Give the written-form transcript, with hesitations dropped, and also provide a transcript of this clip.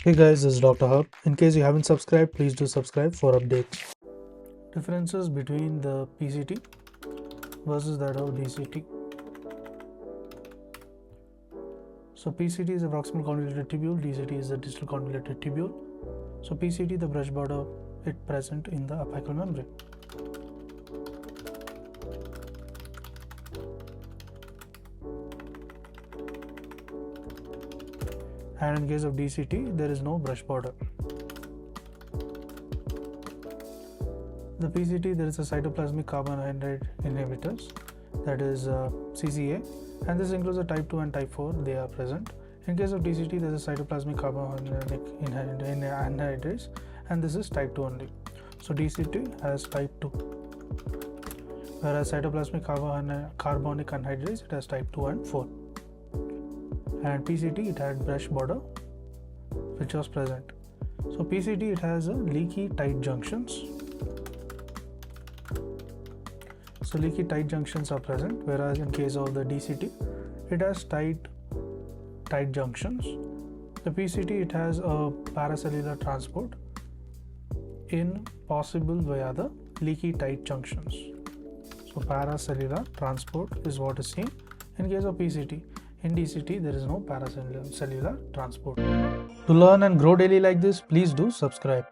Hey guys, this is Dr. Hub. In case you haven't subscribed, please do subscribe for updates. Differences between the PCT versus that of DCT. So PCT is a proximal convoluted tubule, DCT is a distal convoluted tubule. So PCT, the brush border, is present in the apical membrane. And in case of DCT, there is no brush border. The PCT, there is a cytoplasmic carbon anhydrase inhibitors, that is CCA, and this includes the type 2 and type 4, they are present. In case of DCT, there is a cytoplasmic carbon anhydrase, and this is type 2 only. So DCT has type 2, whereas cytoplasmic carbonic anhydrase, it has type 2 and 4. And PCT, it had brush border which was present. So PCT, it has a leaky tight junctions. So leaky tight junctions are present, whereas in case of the DCT, it has tight junctions. The PCT, it has a paracellular transport in possible via the leaky tight junctions. So paracellular transport is what is seen in case of PCT. In DCT, there is no paracellular transport. To learn and grow daily like this, please do subscribe.